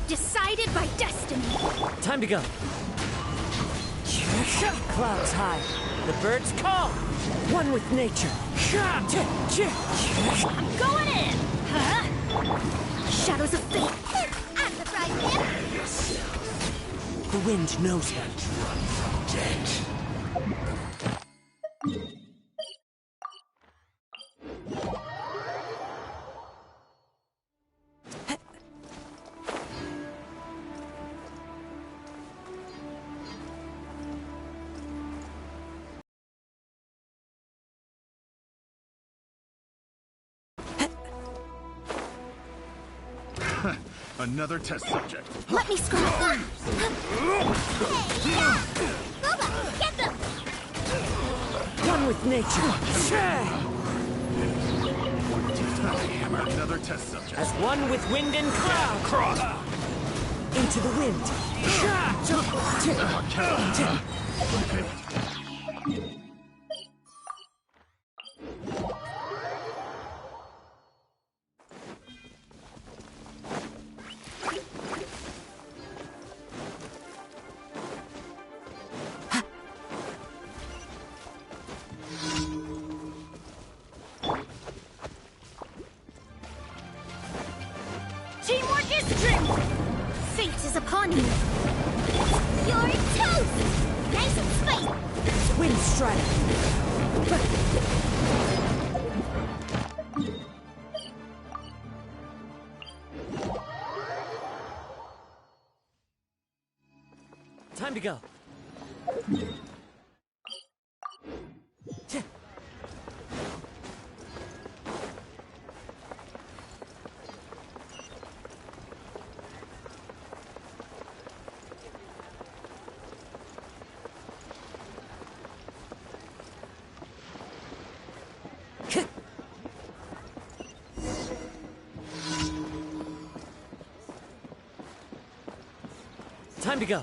Decided by destiny. Time to go. Clouds high. The birds call. One with nature. I'm going in. Huh? Shadows of fate. At the frying pan. The wind knows them. Dead. Another test subject. Let me screw. Hey, yeah. Get them. One with nature. Another test subject. As one with wind and cloud. Cross. Into the wind. Teamwork is strength. Fate is upon you. You're toast. Nice and spicy. Wind strike. Time to go. Time to go.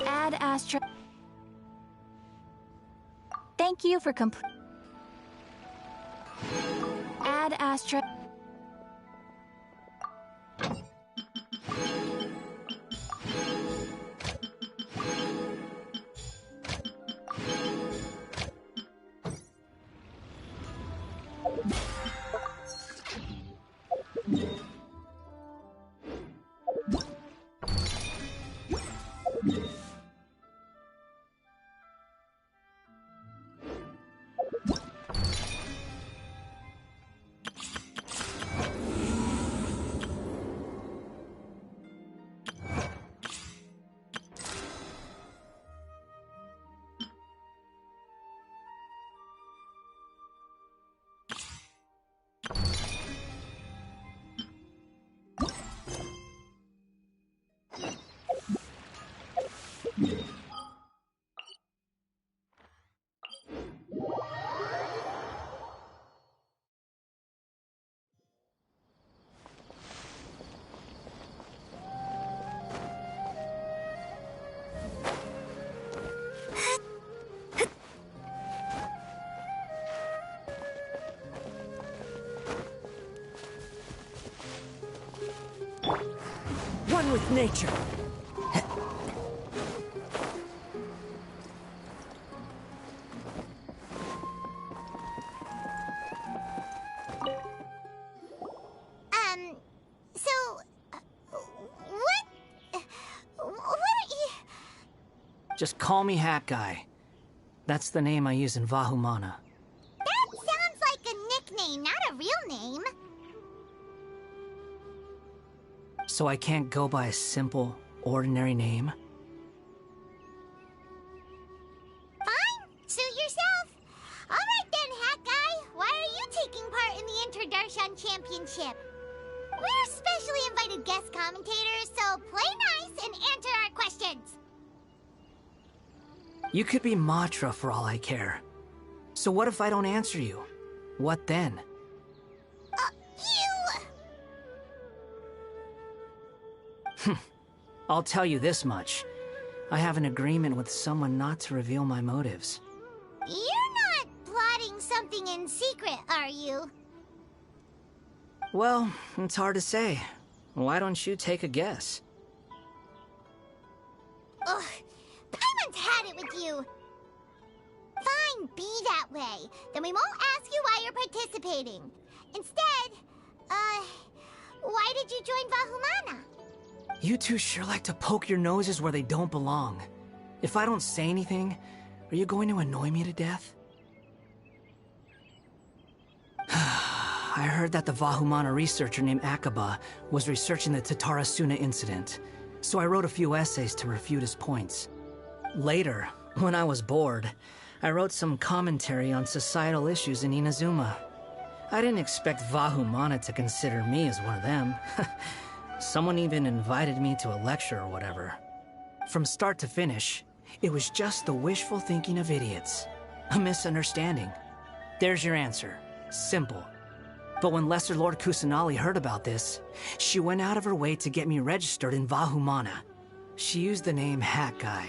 Add Astra. Thank you for Add Astra. One with nature. What are you... Just call me Hat Guy. That's the name I use in Vahumana. That sounds like a nickname, not a real name. So I can't go by a simple, ordinary name? Fine, suit yourself. All right then, Hat Guy. Why are you taking part in the Interdarshan Championship? We're specially invited guest commentators, so play nice and answer our questions. You could be Matra for all I care. So what if I don't answer you? What then? I'll tell you this much. I have an agreement with someone not to reveal my motives. You're not plotting something in secret, are you? Well, it's hard to say. Why don't you take a guess? Ugh, Paimon's had it with you. Fine, be that way. Then we won't ask you why you're participating. Instead, why did you join Vahumana? You two sure like to poke your noses where they don't belong. If I don't say anything, are you going to annoy me to death? I heard that the Vahumana researcher named Akaba was researching the Tatarasuna incident, so I wrote a few essays to refute his points. Later, when I was bored, I wrote some commentary on societal issues in Inazuma. I didn't expect Vahumana to consider me as one of them. Someone even invited me to a lecture or whatever. From start to finish, it was just the wishful thinking of idiots. A misunderstanding. There's your answer. Simple. But when Lesser Lord Kusanali heard about this, she went out of her way to get me registered in Vahumana. She used the name Hat Guy.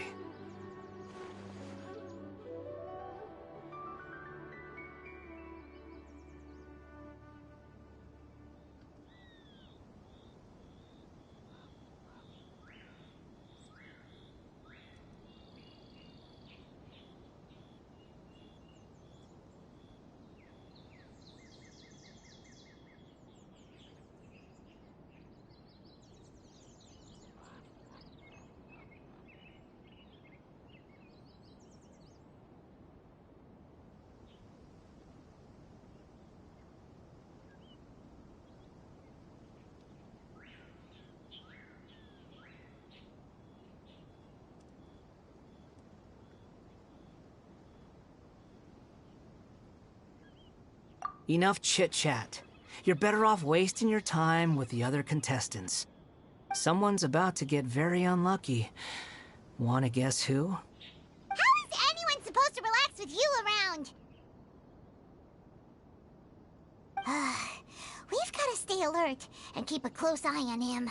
Enough chit-chat. You're better off wasting your time with the other contestants. Someone's about to get very unlucky. Wanna guess who? How is anyone supposed to relax with you around? We've got to stay alert and keep a close eye on him.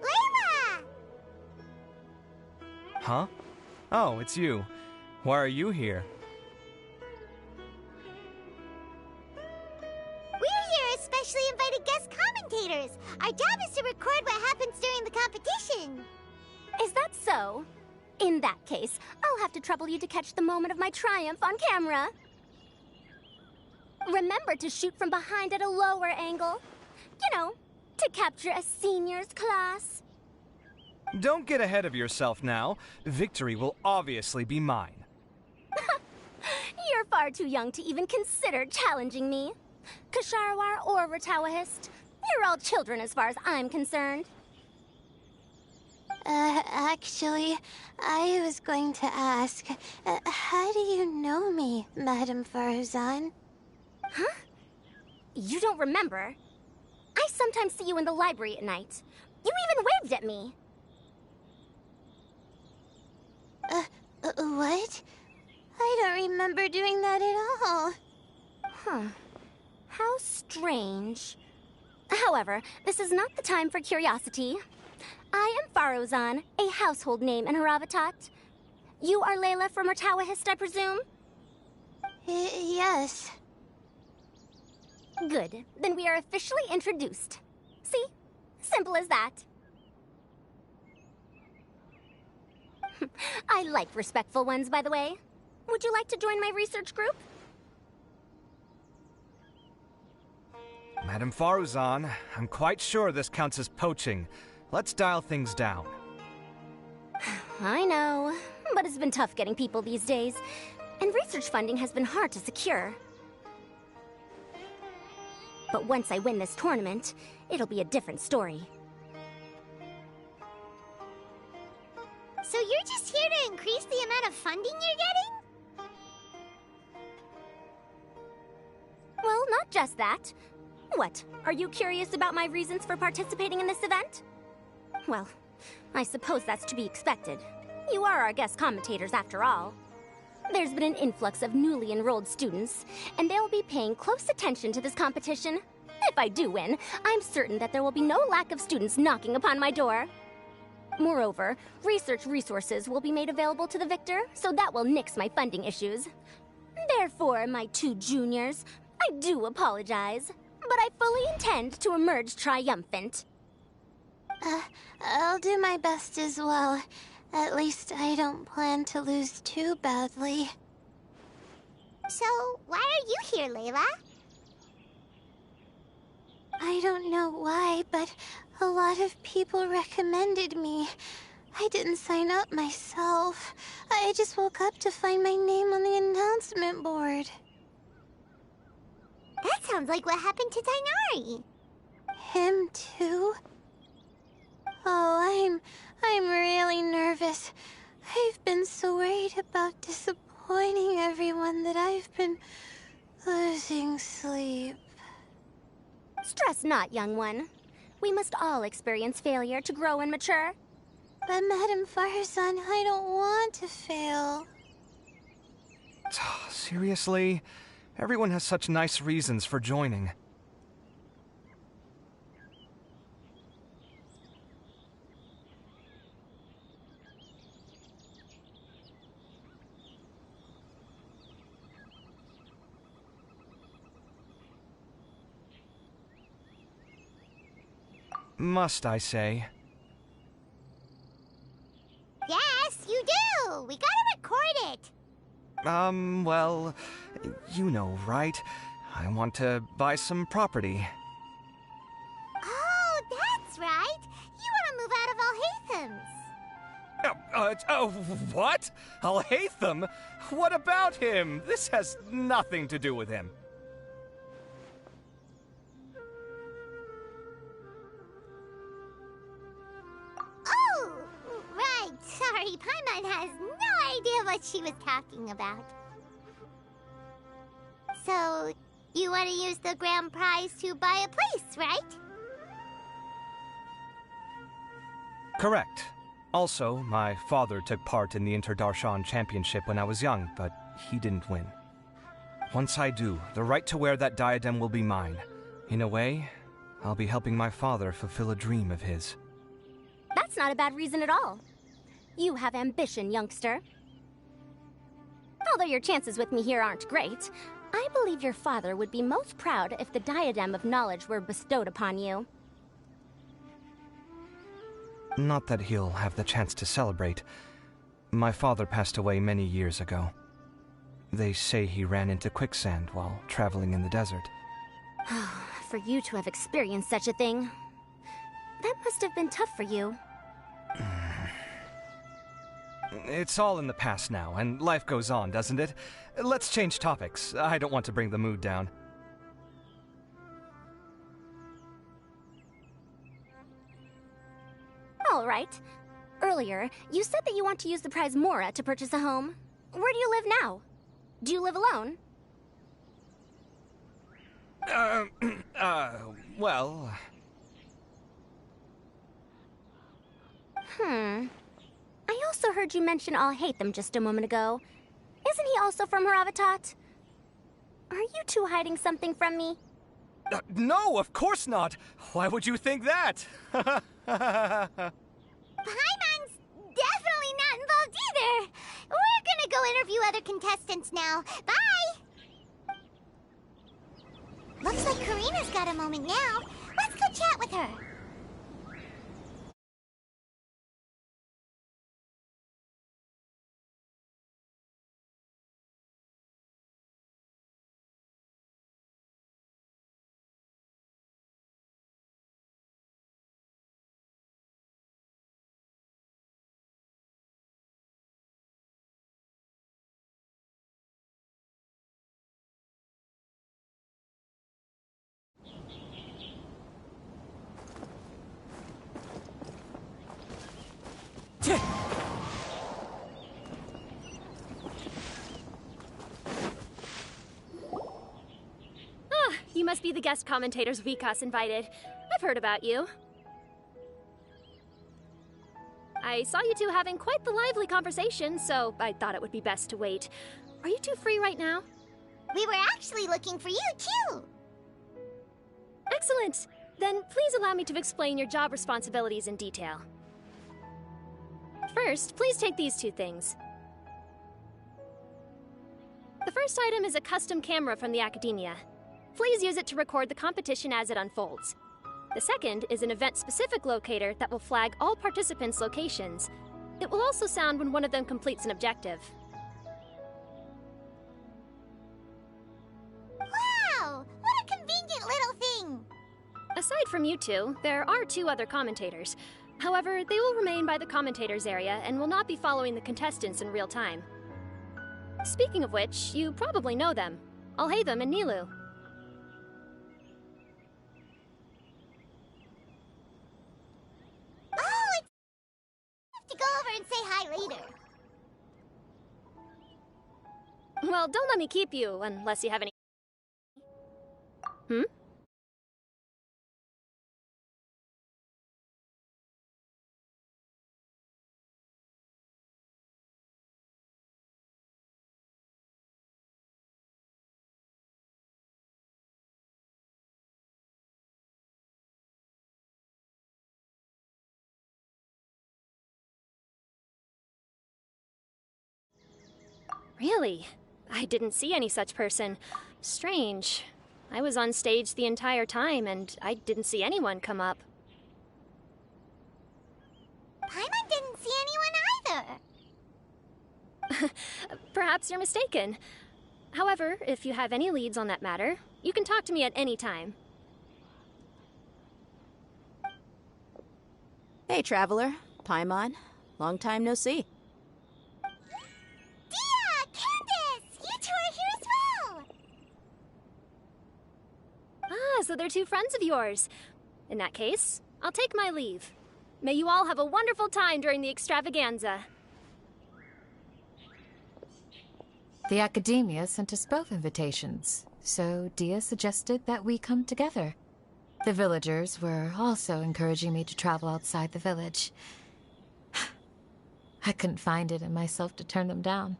Layla! Huh? Oh, it's you. Why are you here? We're here as specially invited guest commentators. Our job is to record what happens during the competition. Is that so? In that case, I'll have to trouble you to catch the moment of my triumph on camera. Remember to shoot from behind at a lower angle. You know, to capture a seniors class. Don't get ahead of yourself now. Victory will obviously be mine. You're far too young to even consider challenging me. Kasharwar or Ratawahist, you're all children as far as I'm concerned. Actually, I was going to ask, how do you know me, Madame Farzan? Huh? You don't remember? I sometimes see you in the library at night. You even waved at me. What? I don't remember doing that at all. Huh. How strange. However, this is not the time for curiosity. I am Farozan, a household name in Haravatat. You are Layla from Ratawahist, I presume? Yes. Good. Then we are officially introduced. See? Simple as that. I like respectful ones, by the way. Would you like to join my research group? Madame Faruzan, I'm quite sure this counts as poaching. Let's dial things down. I know, but it's been tough getting people these days, and research funding has been hard to secure. But once I win this tournament, it'll be a different story. So you're just here to increase the amount of funding you're getting? Well, not just that. What, are you curious about my reasons for participating in this event? Well, I suppose that's to be expected. You are our guest commentators after all. There's been an influx of newly enrolled students, and they'll be paying close attention to this competition. If I do win, I'm certain that there will be no lack of students knocking upon my door. Moreover, research resources will be made available to the victor, so that will nix my funding issues. Therefore, my two juniors, I do apologize, but I fully intend to emerge triumphant. I'll do my best as well. At least I don't plan to lose too badly. So, why are you here, Layla? I don't know why, but a lot of people recommended me. I didn't sign up myself. I just woke up to find my name on the announcement board. That sounds like what happened to Dainari. Him too? Oh, I'm really nervous. I've been so worried about disappointing everyone that I've been losing sleep. Stress not, young one. We must all experience failure to grow and mature. But Madame Farzan, I don't want to fail. Seriously? Everyone has such nice reasons for joining. must I say. Yes, you do! We gotta record it! Well, you know, right? I want to buy some property. Oh, that's right! You want to move out of Alhatham's. What? Alhaitham? What about him? This has nothing to do with him. Oh, right. Sorry, Paimon has no idea what she was talking about. So, you want to use the grand prize to buy a place, right? Correct. Also, my father took part in the Interdarshan Championship when I was young, but he didn't win. Once I do, the right to wear that diadem will be mine. In a way, I'll be helping my father fulfill a dream of his. That's not a bad reason at all. You have ambition, youngster. Although your chances with me here aren't great, I believe your father would be most proud if the diadem of knowledge were bestowed upon you. Not that he'll have the chance to celebrate. My father passed away many years ago. They say he ran into quicksand while traveling in the desert. For you to have experienced such a thing, that must have been tough for you. It's all in the past now, and life goes on, doesn't it? Let's change topics. I don't want to bring the mood down. All right. Earlier, you said that you want to use the prize Mora to purchase a home. Where do you live now? Do you live alone? Well... I also heard you mention Alhaitham just a moment ago. Isn't he also from Haravatat? Are you two hiding something from me? No, of course not! Why would you think that? Paimon's definitely not involved either! We're gonna go interview other contestants now. Bye! Looks like Karina's got a moment now. Let's go chat with her. You must be the guest commentators Vikas invited. I've heard about you. I saw you two having quite the lively conversation, so I thought it would be best to wait. Are you two free right now? We were actually looking for you, too. Excellent! Then please allow me to explain your job responsibilities in detail. First, please take these two things. The first item is a custom camera from the Academia. Please use it to record the competition as it unfolds. The second is an event-specific locator that will flag all participants' locations. It will also sound when one of them completes an objective. Wow! What a convenient little thing! Aside from you two, there are two other commentators. However, they will remain by the commentators area and will not be following the contestants in real time. Speaking of which, you probably know them. Alhaitham and Nilu. Oh, it's... I have to go over and say hi later. Well, don't let me keep you, unless you have any... Hmm? Really? I didn't see any such person. Strange. I was on stage the entire time, and I didn't see anyone come up. Paimon didn't see anyone either. Perhaps you're mistaken. However, if you have any leads on that matter, you can talk to me at any time. Hey, Traveler. Paimon. Long time no see. Dia! Candace! You two are here as well! Ah, so they're two friends of yours. In that case, I'll take my leave. May you all have a wonderful time during the extravaganza. The Academia sent us both invitations, so Dia suggested that we come together. The villagers were also encouraging me to travel outside the village. I couldn't find it in myself to turn them down.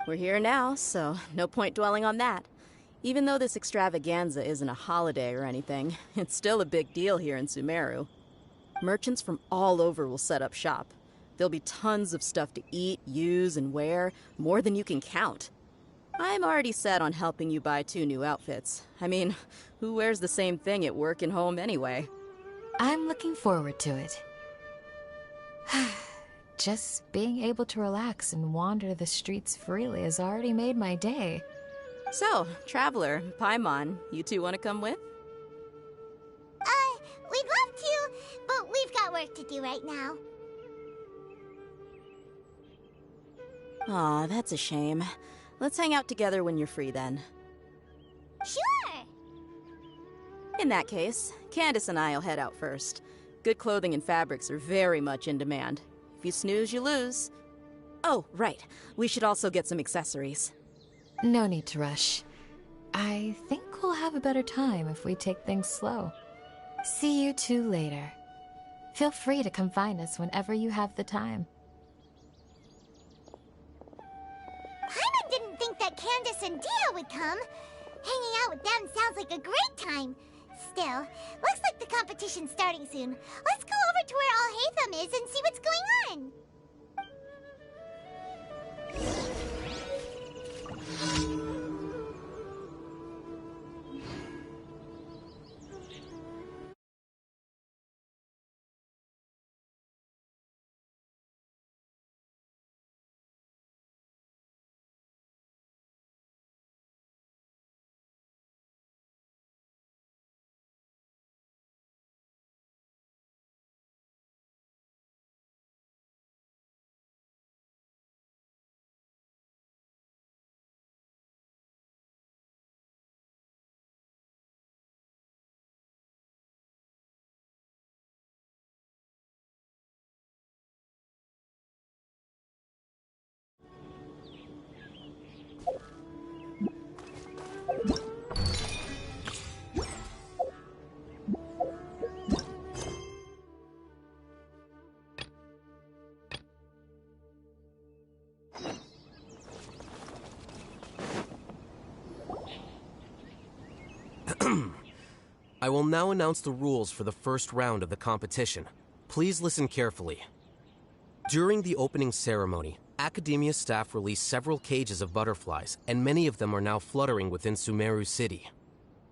We're here now, so no point dwelling on that. Even though this extravaganza isn't a holiday or anything, it's still a big deal here in Sumeru. Merchants from all over will set up shop. There'll be tons of stuff to eat, use, and wear, more than you can count. I'm already set on helping you buy 2 new outfits. I mean, who wears the same thing at work and home anyway? I'm looking forward to it. Just being able to relax and wander the streets freely has already made my day. So, Traveler, Paimon, you two want to come with? We'd love to, but we've got work to do right now. Aw, that's a shame. Let's hang out together when you're free then. Sure! In that case, Candace and I'll head out first. Good clothing and fabrics are very much in demand. If you snooze, you lose. Oh, right. We should also get some accessories. No need to rush. I think we'll have a better time if we take things slow. See you two later. Feel free to come find us whenever you have the time. Paimon didn't think that Candace and Dia would come. Hanging out with them sounds like a great time. Still, looks like the competition's starting soon. Let's go over to where Alhaitham is and see what's going on. I will now announce the rules for the first round of the competition. Please listen carefully. During the opening ceremony, Academia staff released several cages of butterflies, and many of them are now fluttering within Sumeru City.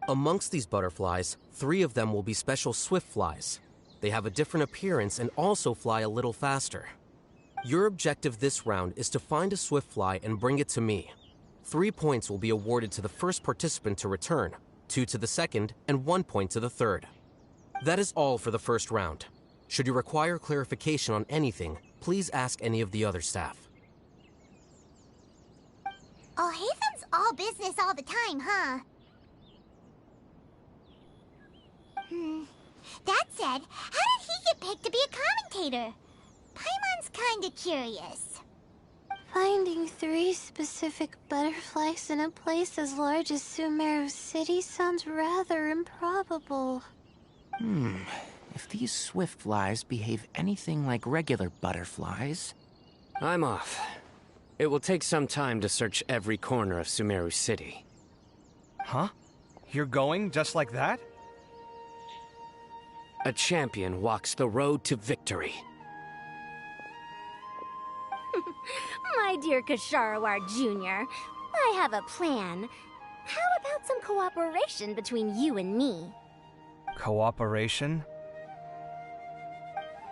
Amongst these butterflies, 3 of them will be special swift flies. They have a different appearance and also fly a little faster. Your objective this round is to find a swift fly and bring it to me. 3 points will be awarded to the first participant to return, 2 to the second, and 1 point to the third. That is all for the first round. Should you require clarification on anything, please ask any of the other staff. Alhaitham's all business all the time, huh? That said, how did he get picked to be a commentator? Paimon's kinda curious. Finding 3 specific butterflies in a place as large as Sumeru City sounds rather improbable. If these swift flies behave anything like regular butterflies... I'm off. It will take some time to search every corner of Sumeru City. Huh? You're going just like that? A champion walks the road to victory. My dear Kasharawar Jr., I have a plan. How about some cooperation between you and me? Cooperation?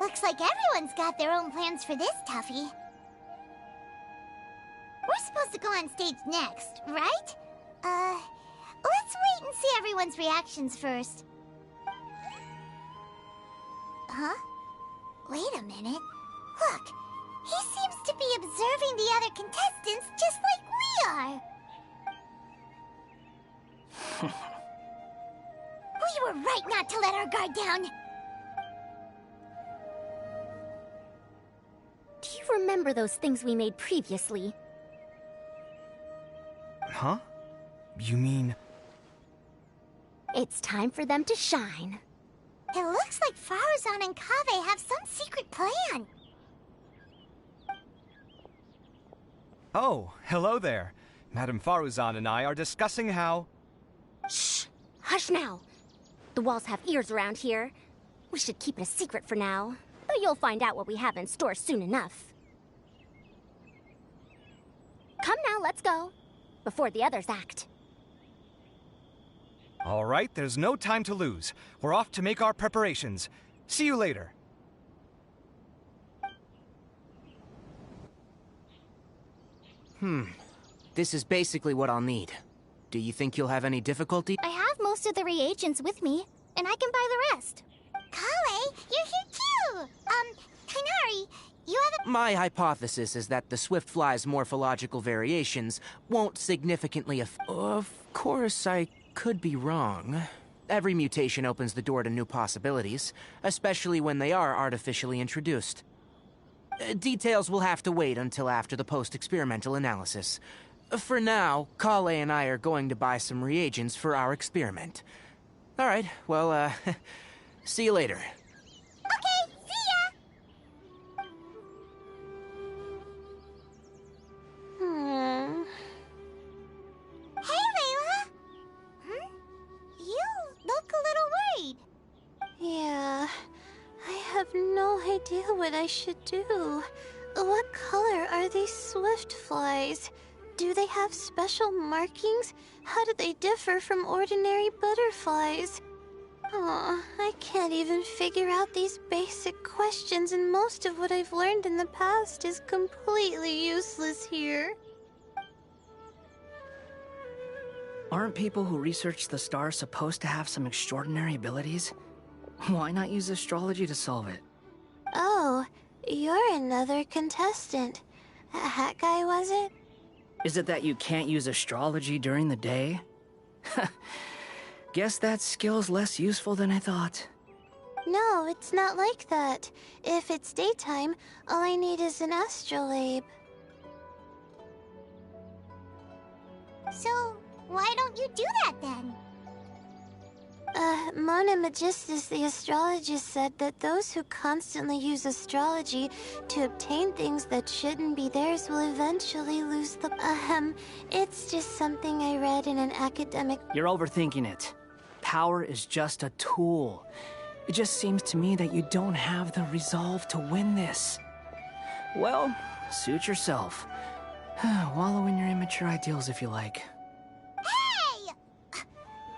Well, Looks like everyone's got their own plans for this toughie. We're supposed to go on stage next, right? Let's wait and see everyone's reactions first. Huh? Wait a minute. Look, he seems to be observing the other contestants just like we are. We were right not to let our guard down. Do you remember those things we made previously? Huh? You mean... It's time for them to shine. It looks like Faruzan and Kaveh have some secret plan. Oh, hello there. Madame Faruzan and I are discussing how... Shh! Hush now! The walls have ears around here. We should keep it a secret for now, though you'll find out what we have in store soon enough. Come now, let's go, before the others act. All right, there's no time to lose. We're off to make our preparations. See you later. This is basically what I'll need. Do you think you'll have any difficulty? I have most of the reagents with me, and I can buy the rest. Kale, you're here too! Kainari, you have a... My hypothesis is that the Swiftfly's morphological variations won't significantly Of course, I could be wrong. Every mutation opens the door to new possibilities, especially when they are artificially introduced. Details will have to wait until after the post-experimental analysis. For now, Kale and I are going to buy some reagents for our experiment. All right, well, see you later. Okay, see ya! Hey, Layla! You look a little worried. Yeah, I have no idea what I should do. What color are these Swiftflies? Do they have special markings? How do they differ from ordinary butterflies? Oh, I can't even figure out these basic questions, and most of what I've learned in the past is completely useless here. Aren't people who research the stars supposed to have some extraordinary abilities? Why not use astrology to solve it? Oh, you're another contestant. Hat guy, was it? Is it that you can't use astrology during the day? Guess that skill's less useful than I thought. No, it's not like that. If it's daytime, all I need is an astrolabe. So, why don't you do that then? Mona Magistus, the astrologist, said that those who constantly use astrology to obtain things that shouldn't be theirs will eventually lose the... it's just something I read in an academic... You're overthinking it. Power is just a tool. It just seems to me that you don't have the resolve to win this. Well, suit yourself. Wallow in your immature ideals if you like. Hey!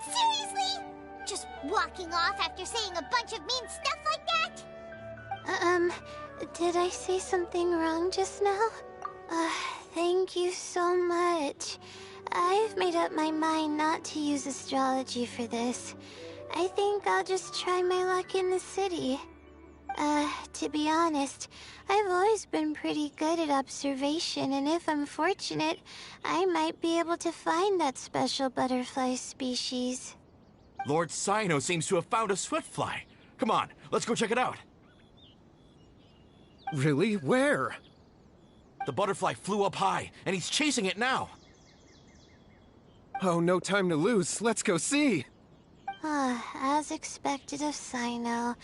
Seriously? Just walking off after saying a bunch of mean stuff like that? Did I say something wrong just now? Thank you so much. I've made up my mind not to use astrology for this. I think I'll just try my luck in the city. To be honest, I've always been pretty good at observation, and if I'm fortunate, I might be able to find that special butterfly species. Lord Cyno seems to have found a Swiftfly. Come on, let's go check it out. Really? Where? The butterfly flew up high, and he's chasing it now. Oh, no time to lose. Let's go see. As expected of Cyno.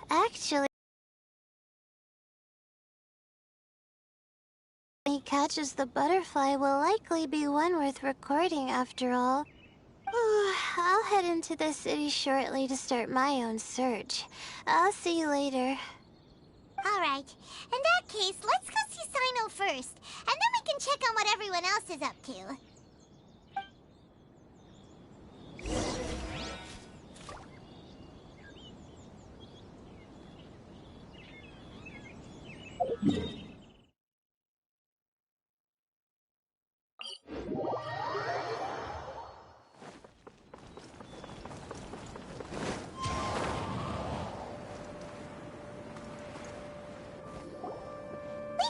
Actually... When he catches the butterfly will likely be one worth recording after all. I'll head into the city shortly to start my own search. I'll see you later. Alright, in that case, let's go see Cyno first, and then we can check on what everyone else is up to. We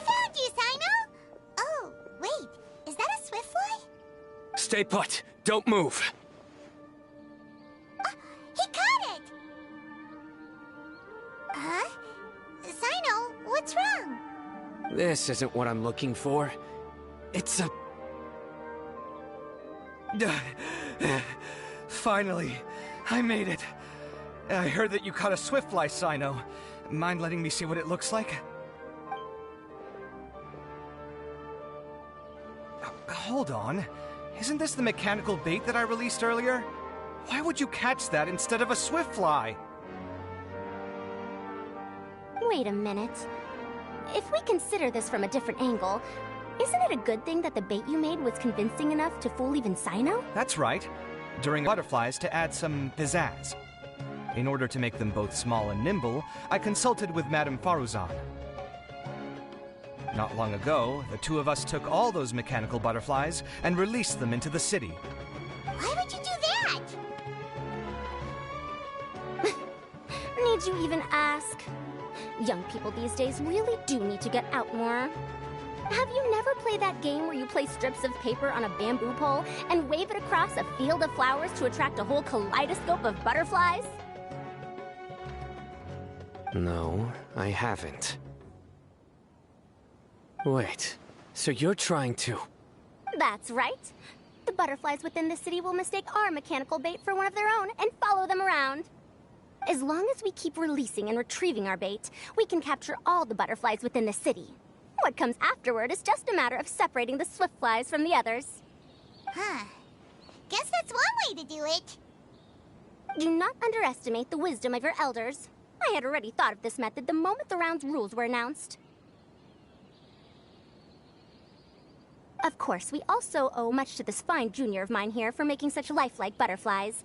found you, Sino! Oh, wait. Is that a swiftfly? Stay put. Don't move. He caught it! Huh? Sino, what's wrong? This isn't what I'm looking for. It's a... Finally, I made it. I heard that you caught a swiftfly, Sino. Mind letting me see what it looks like? Hold on. Isn't this the mechanical bait that I released earlier? Why would you catch that instead of a swiftfly? Wait a minute. If we consider this from a different angle, isn't it a good thing that the bait you made was convincing enough to fool even Sino? That's right. During butterflies to add some pizzazz. In order to make them both small and nimble, I consulted with Madame Faruzan. Not long ago, the two of us took all those mechanical butterflies and released them into the city. Why would you do that? Need you even ask? Young people these days really do need to get out more. Have you never played that game where you place strips of paper on a bamboo pole and wave it across a field of flowers to attract a whole kaleidoscope of butterflies? No, I haven't. Wait, so you're trying to... That's right. The butterflies within the city will mistake our mechanical bait for one of their own and follow them around. As long as we keep releasing and retrieving our bait, we can capture all the butterflies within the city. What comes afterward is just a matter of separating the swiftflies from the others. Huh. Guess that's one way to do it. Do not underestimate the wisdom of your elders. I had already thought of this method the moment the round's rules were announced. Of course, we also owe much to this fine junior of mine here for making such lifelike butterflies.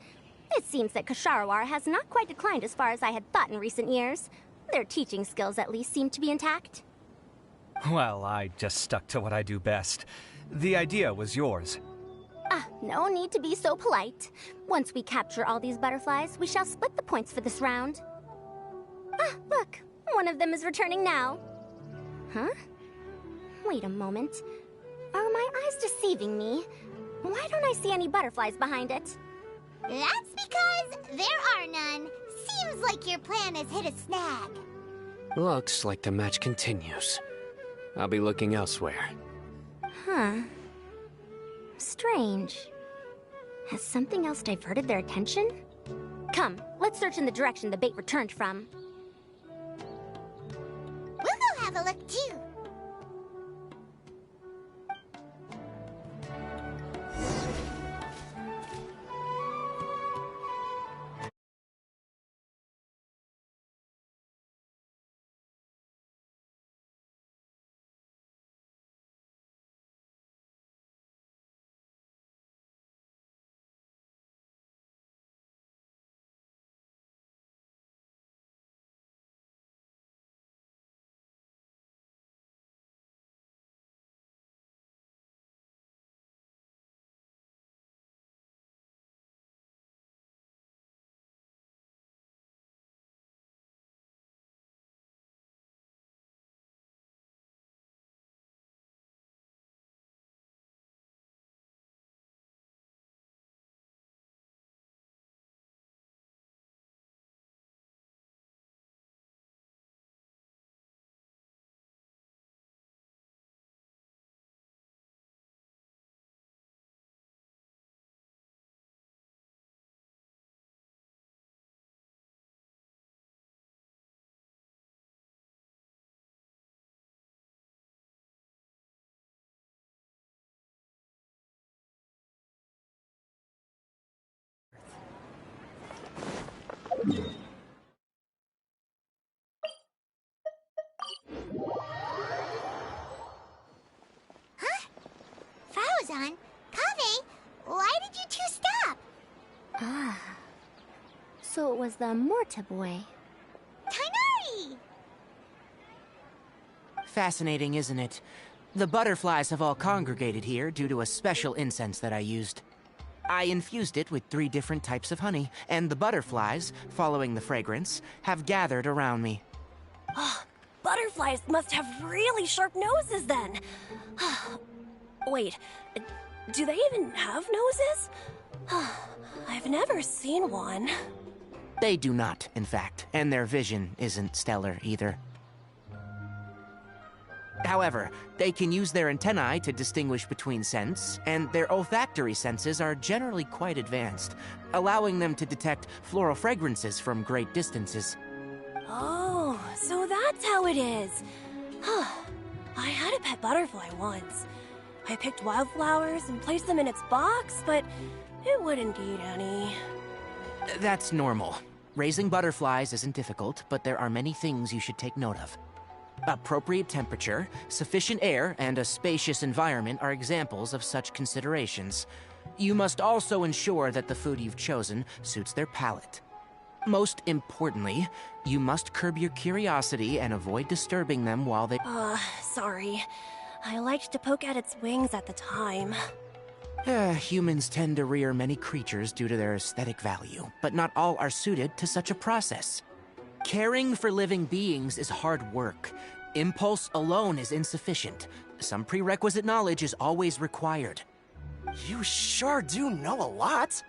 It seems that Kasharawar has not quite declined as far as I had thought in recent years. Their teaching skills at least seem to be intact. Well, I just stuck to what I do best. The idea was yours. No need to be so polite. Once we capture all these butterflies, we shall split the points for this round. Look, one of them is returning now. Huh? Wait a moment. Are my eyes deceiving me? Why don't I see any butterflies behind it? That's because there are none. Seems like your plan has hit a snag. Looks like the match continues. I'll be looking elsewhere. Huh. Strange. Has something else diverted their attention? Come, let's search in the direction the bait returned from. We'll go have a look, too. Huh? Faruzan? Kaveh? Why did you two stop? So it was the Morta boy. Tainari! Fascinating, isn't it? The butterflies have all congregated here due to a special incense that I used. I infused it with 3 different types of honey, and the butterflies, following the fragrance, have gathered around me. Butterflies must have really sharp noses then. Wait, do they even have noses? I've never seen one. They do not, in fact, and their vision isn't stellar either. However, they can use their antennae to distinguish between scents, and their olfactory senses are generally quite advanced, allowing them to detect floral fragrances from great distances. Oh, so that's how it is. I had a pet butterfly once. I picked wildflowers and placed them in its box, but it wouldn't eat any. That's normal. Raising butterflies isn't difficult, but there are many things you should take note of. Appropriate temperature, sufficient air, and a spacious environment are examples of such considerations. You must also ensure that the food you've chosen suits their palate. Most importantly, you must curb your curiosity and avoid disturbing them while they— sorry. I liked to poke at its wings at the time. Humans tend to rear many creatures due to their aesthetic value, but not all are suited to such a process. Caring for living beings is hard work. Impulse alone is insufficient. Some prerequisite knowledge is always required. You sure do know a lot.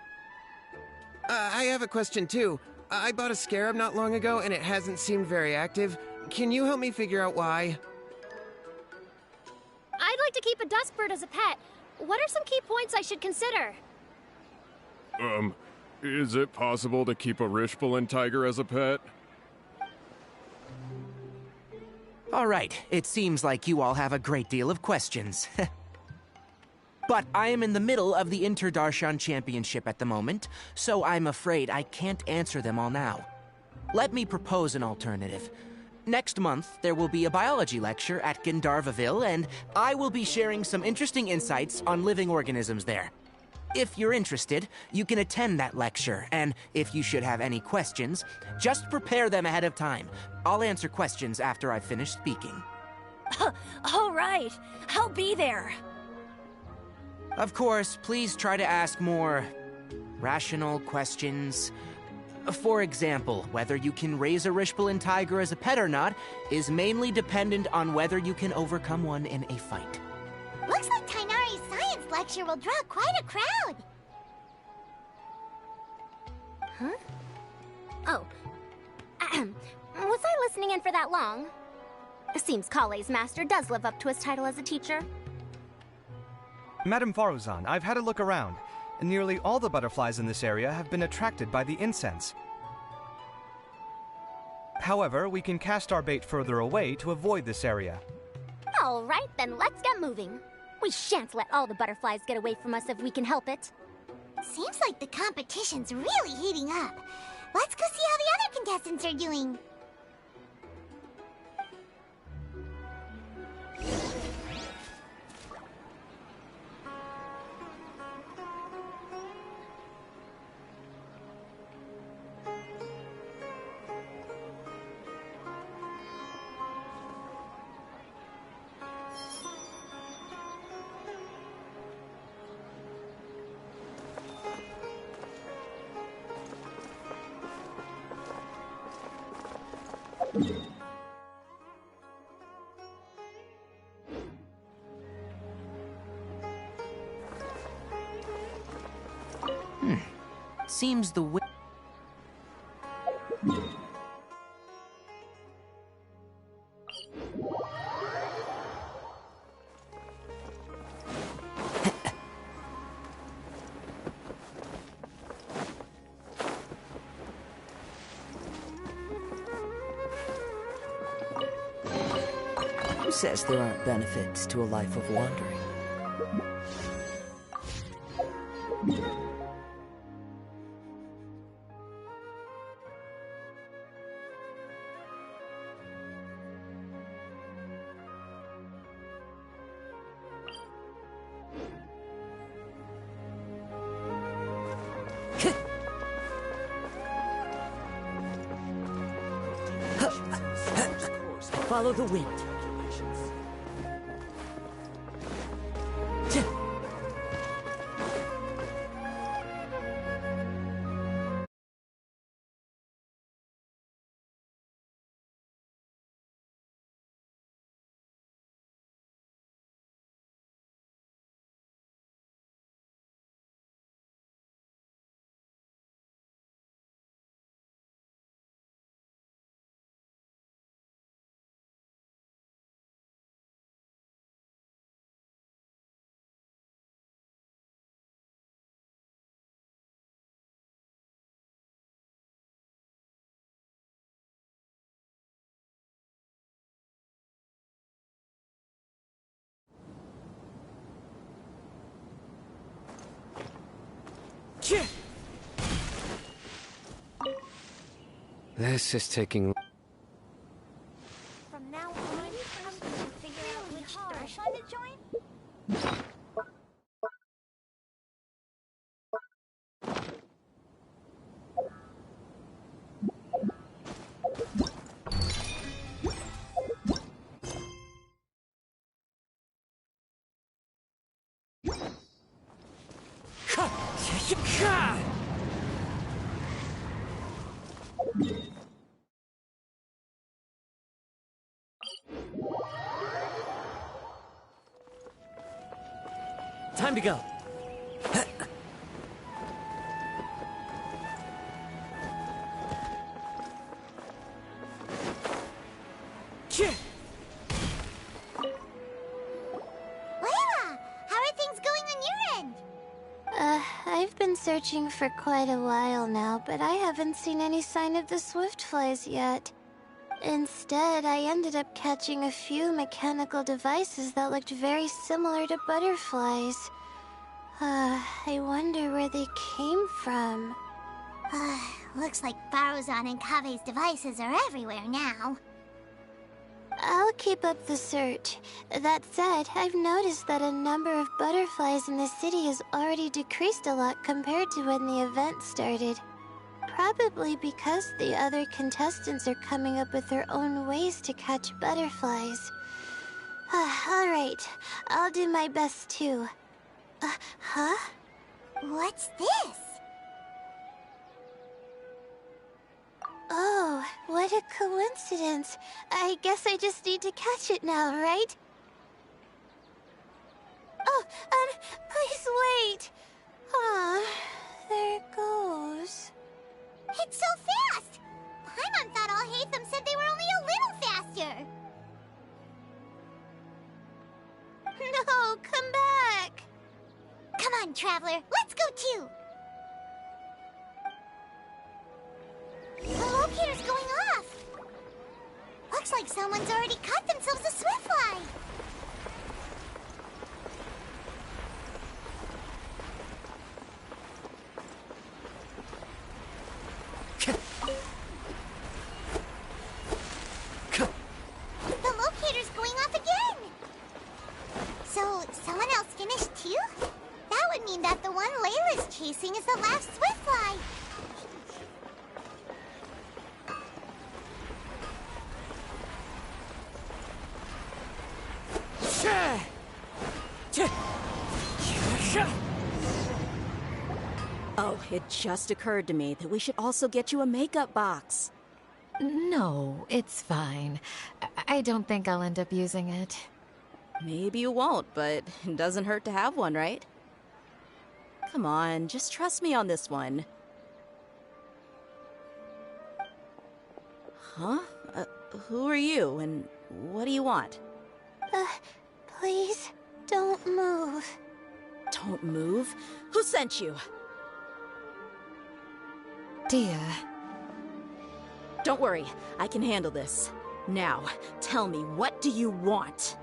I have a question too. I bought a scarab not long ago and it hasn't seemed very active. Can you help me figure out why? I'd like to keep a dustbird as a pet. What are some key points I should consider? Is it possible to keep a Rishbalin tiger as a pet? All right, it seems like you all have a great deal of questions. But I am in the middle of the Inter-Darshan Championship at the moment, so I'm afraid I can't answer them all now. Let me propose an alternative. Next month, there will be a biology lecture at Gandharvaville, and I will be sharing some interesting insights on living organisms there. If you're interested, you can attend that lecture, and if you should have any questions, just prepare them ahead of time. I'll answer questions after I've finished speaking. All right, I'll be there. Of course, please try to ask more rational questions. For example, whether you can raise a Rishbalin tiger as a pet or not is mainly dependent on whether you can overcome one in a fight. Looks like Tainari's science lecture will draw quite a crowd. Huh? Oh. Was I listening in for that long? Seems Kale's master does live up to his title as a teacher. Madame Faruzan, I've had a look around. Nearly all the butterflies in this area have been attracted by the incense. However, we can cast our bait further away to avoid this area. All right, then let's get moving. We shan't let all the butterflies get away from us if we can help it. Seems like the competition's really heating up. Let's go see how the other contestants are doing. Seems the way— Who says there aren't benefits to a life of wandering? Follow the wind. This is taking... From now on, I'm going to figure out which Darshan to join. Time to go. Layla, how are things going on your end? I've been searching for quite a while now, but I haven't seen any sign of the Swiftflies yet. Instead, I ended up catching a few mechanical devices that looked very similar to butterflies. I wonder where they came from. Looks like Baruzan and Kave's devices are everywhere now. I'll keep up the search. That said, I've noticed that a number of butterflies in the city has already decreased a lot compared to when the event started. Probably because the other contestants are coming up with their own ways to catch butterflies. Alright, I'll do my best too. Huh? What's this? Oh, what a coincidence. I guess I just need to catch it now, right? Oh, please wait. Aw, there it goes. It's so fast! Paimon thought all Hatham said they were only a little faster. No, come back. Come on, Traveler, let's go too. The locator's going off. Looks like someone's already caught themselves a Swiftfly. The locator's going off again. So, someone else finished too? That would mean that the one Layla's chasing is the last Swiftfly. Oh, it just occurred to me that we should also get you a makeup box. No, it's fine. I don't think I'll end up using it. Maybe you won't, but it doesn't hurt to have one, right? Come on, just trust me on this one. Huh? Who are you, and what do you want? Please, don't move. Don't move? Who sent you? Dia. Don't worry, I can handle this. Now, tell me, what do you want?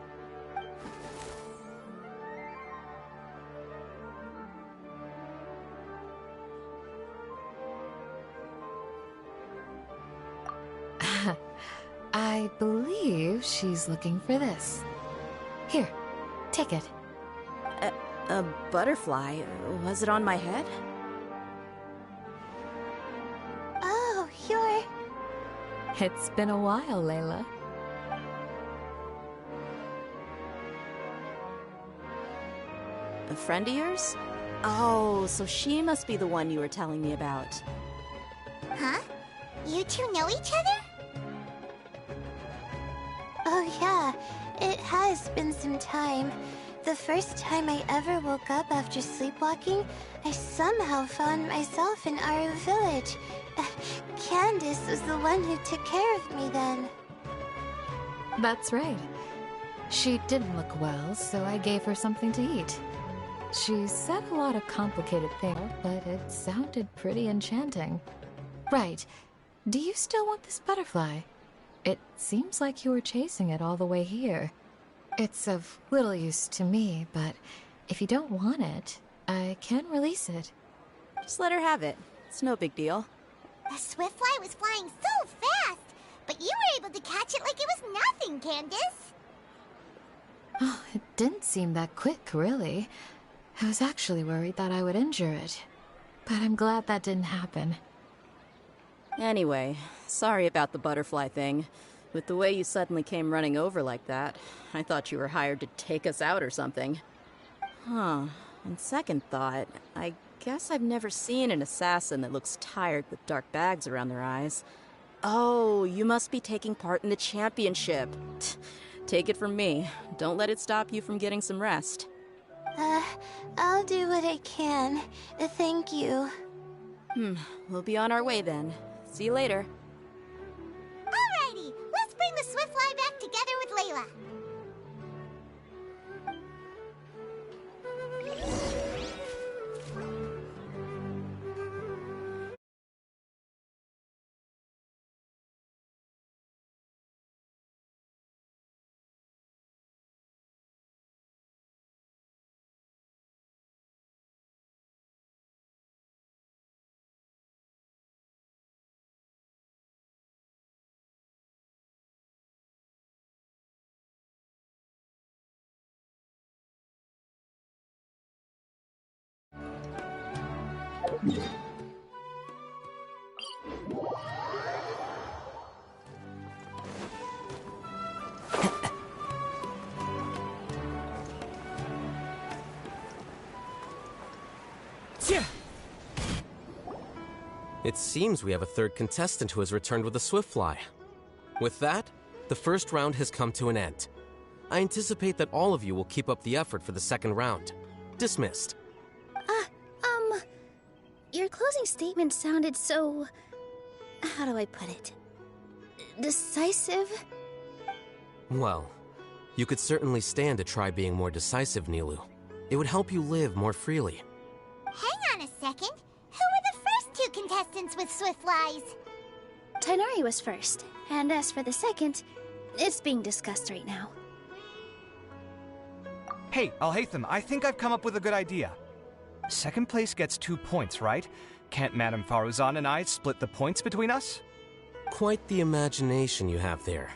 I believe she's looking for this. Here, take it. A butterfly? Was it on my head? Oh, you're... It's been a while, Layla. A friend of yours? Oh, so she must be the one you were telling me about. Huh? You two know each other? Oh yeah, it has been some time. The first time I ever woke up after sleepwalking, I somehow found myself in Aru village. Candace was the one who took care of me then. That's right. She didn't look well, so I gave her something to eat. She said a lot of complicated things, but it sounded pretty enchanting. Right. Do you still want this butterfly? It seems like you were chasing it all the way here. It's of little use to me, but if you don't want it, I can release it. Just let her have it. It's no big deal. The Swiftfly was flying so fast, but you were able to catch it like it was nothing, Candace. Oh, it didn't seem that quick, really. I was actually worried that I would injure it. But I'm glad that didn't happen. Anyway, sorry about the butterfly thing. With the way you suddenly came running over like that, I thought you were hired to take us out or something. Huh. On second thought, I guess I've never seen an assassin that looks tired with dark bags around their eyes. Oh, you must be taking part in the championship. Take it from me. Don't let it stop you from getting some rest. I'll do what I can. Thank you. We'll be on our way then. See you later. Alrighty, let's bring the Swiftfly back together with Layla. It seems we have a third contestant who has returned with a Swiftfly. With that, the first round has come to an end. I anticipate that all of you will keep up the effort for the second round. Dismissed. Your closing statement sounded so... how do I put it? Decisive? Well, you could certainly stand to try being more decisive, Nilu. It would help you live more freely. Hang on a second. Who were the first two contestants with Swiftflies? Tighnari was first, and as for the second, it's being discussed right now. Hey, Alhaitham, I think I've come up with a good idea. Second place gets 2 points, right? Can't Madame Faruzan and I split the points between us? Quite the imagination you have there.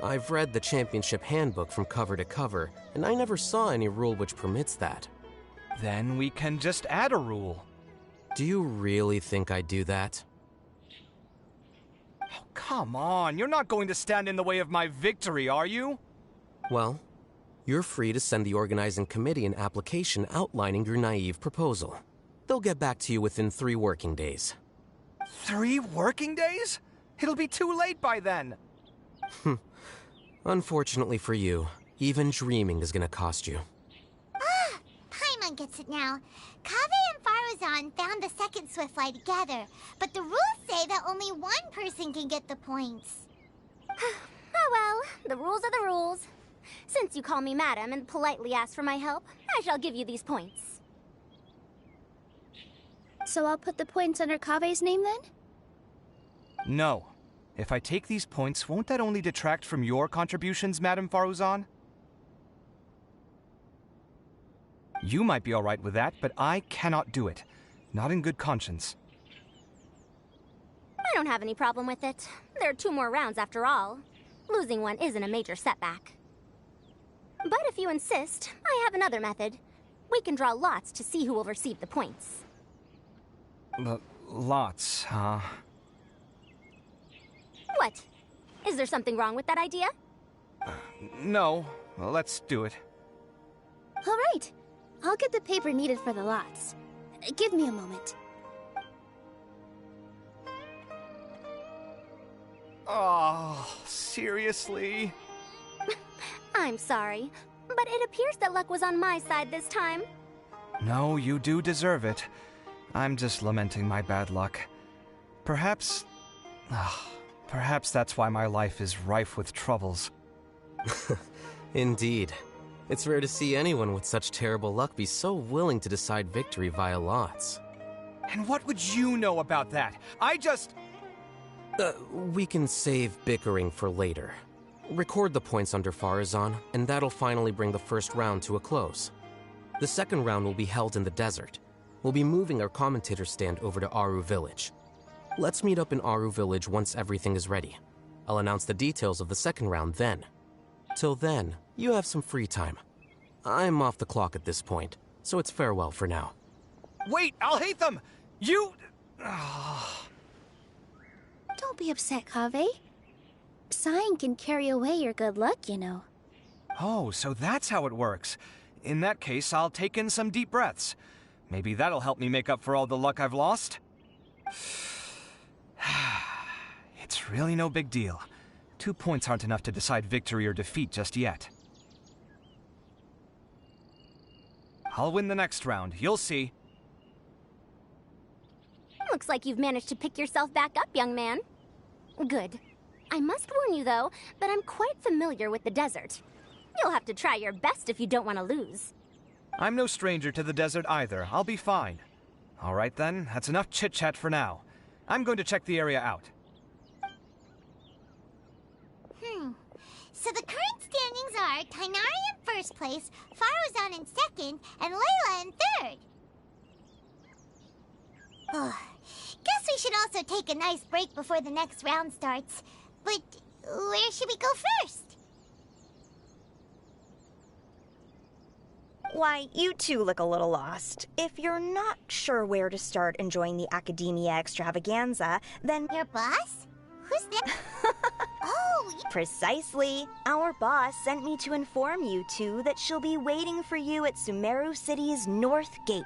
I've read the championship handbook from cover to cover, and I never saw any rule which permits that. Then we can just add a rule. Do you really think I'd do that? Oh, come on, you're not going to stand in the way of my victory, are you? Well, you're free to send the organizing committee an application outlining your naive proposal. They'll get back to you within 3 working days. 3 working days? It'll be too late by then. Unfortunately for you, even dreaming is gonna cost you. Paimon gets it now. Kaveh and Faruzan found the second Swiftfly together, but the rules say that only one person can get the points. Oh well, the rules are the rules. Since you call me madam and politely ask for my help, I shall give you these points. So I'll put the points under Kaveh's name then? No. If I take these points, won't that only detract from your contributions, Madame Faruzan? You might be all right with that, but I cannot do it. Not in good conscience. I don't have any problem with it. There are 2 more rounds after all. Losing one isn't a major setback. But if you insist, I have another method. We can draw lots to see who will receive the points. Lots, huh? What? Is there something wrong with that idea? No. Well, let's do it. All right. I'll get the paper needed for the lots. Give me a moment. Oh, seriously? I'm sorry, but it appears that luck was on my side this time. No, you do deserve it. I'm just lamenting my bad luck. Perhaps that's why my life is rife with troubles. Indeed. It's rare to see anyone with such terrible luck be so willing to decide victory via lots. And what would you know about that? We can save bickering for later. Record the points under Faruzan, and that'll finally bring the first round to a close. The second round will be held in the desert. We'll be moving our commentator stand over to Aru Village. Let's meet up in Aru Village once everything is ready. I'll announce the details of the second round then. Till then, you have some free time. I'm off the clock at this point, so it's farewell for now. Wait, I'll hate them! You... Don't be upset, Kaveh. Sighing can carry away your good luck, you know. Oh, so that's how it works. In that case, I'll take in some deep breaths. Maybe that'll help me make up for all the luck I've lost. It's really no big deal. 2 points aren't enough to decide victory or defeat just yet. I'll win the next round, you'll see. Looks like you've managed to pick yourself back up, young man. Good. I must warn you, though, that I'm quite familiar with the desert. You'll have to try your best if you don't want to lose. I'm no stranger to the desert either. I'll be fine. All right then, that's enough chit-chat for now. I'm going to check the area out. So the current standings are Tainari in first place, Faruzan in second, and Layla in third. Guess we should also take a nice break before the next round starts. But where should we go first? Why, you two look a little lost. If you're not sure where to start enjoying the Academia extravaganza, then... Your boss? Who's that? Precisely. Our boss sent me to inform you two that she'll be waiting for you at Sumeru City's North Gate.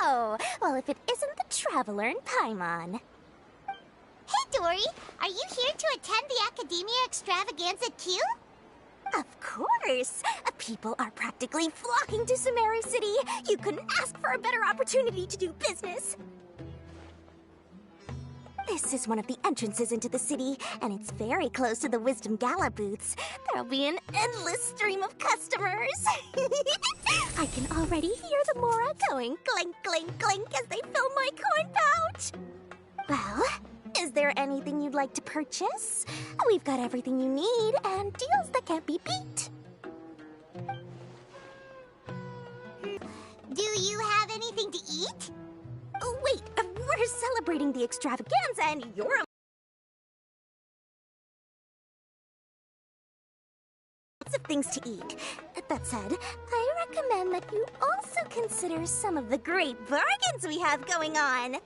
Oh, well, if it isn't the Traveler in Paimon. Hey, Dory! Are you here to attend the Academia extravaganza too? Of course! People are practically flocking to Sumeru City. You couldn't ask for a better opportunity to do business. This is one of the entrances into the city, and it's very close to the Wisdom Gala booths. There'll be an endless stream of customers. I can already hear the Mora going clink, clink, clink as they fill my coin pouch. Well, is there anything you'd like to purchase? We've got everything you need and deals that can't be beat. Do you have anything to eat? Oh, wait, we're celebrating the extravaganza and you're lots of things to eat. That said, I recommend that you also consider some of the great bargains we have going on.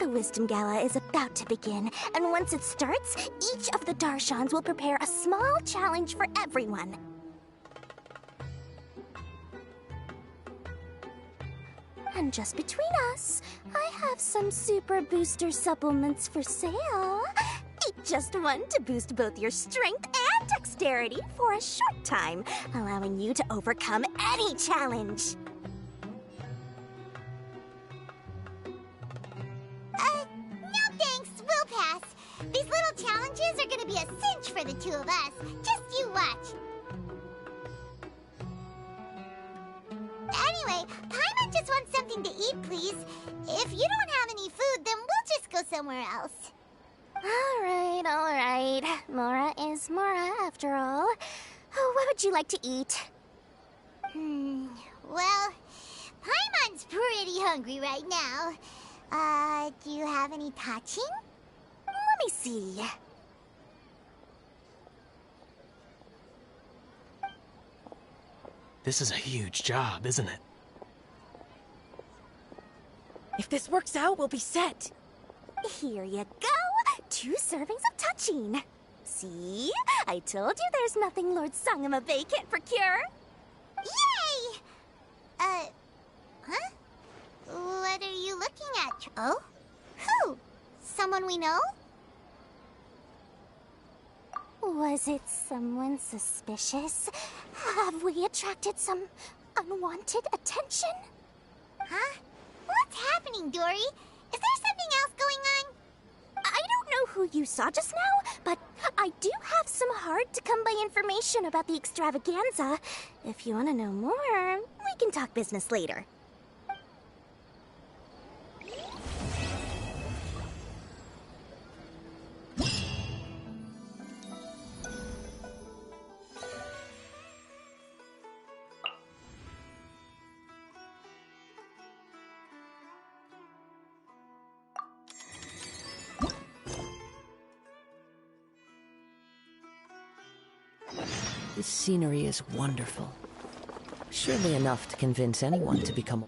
The Wisdom Gala is about to begin, and once it starts, each of the Darshans will prepare a small challenge for everyone. And just between us, I have some super booster supplements for sale. Eat just one to boost both your strength and dexterity for a short time, allowing you to overcome any challenge. No thanks, we'll pass. These little challenges are gonna be a cinch for the two of us. Just you watch. Anyway, Paimon just wants something to eat, please. If you don't have any food, then we'll just go somewhere else. All right. Mora is Mora, after all. Oh, what would you like to eat? Well, Paimon's pretty hungry right now. Do you have any touching? Let me see. This is a huge job, isn't it? If this works out, we'll be set. Here you go. 2 servings of touching. See? I told you there's nothing Lord Sangamabe can't procure. Yay! Huh? What are you looking at? Oh? someone we know? Was it someone suspicious? Have we attracted some unwanted attention? Huh? What's happening, Dory? Is there something else going on? I don't know who you saw just now, but I do have some hard-to-come-by information about the extravaganza. If you want to know more, we can talk business later. This scenery is wonderful. Surely enough to convince anyone to become...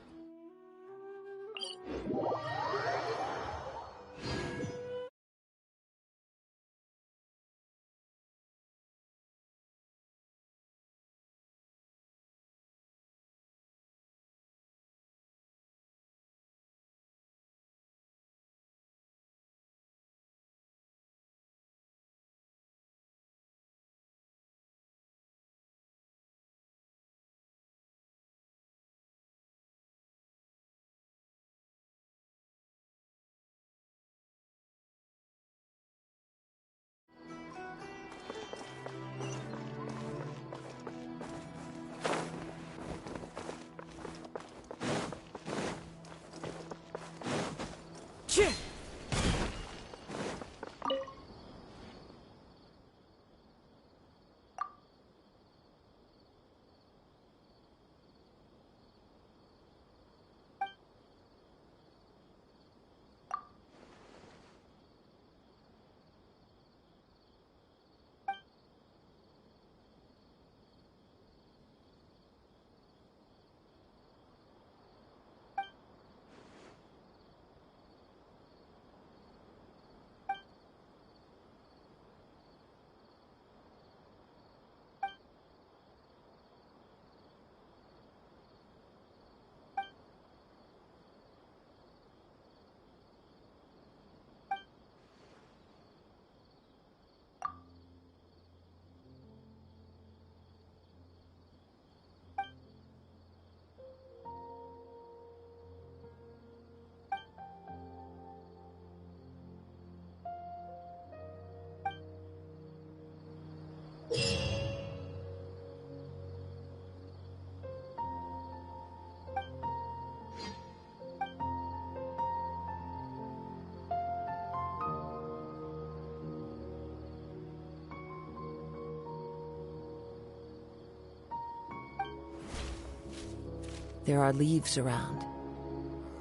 There are leaves around,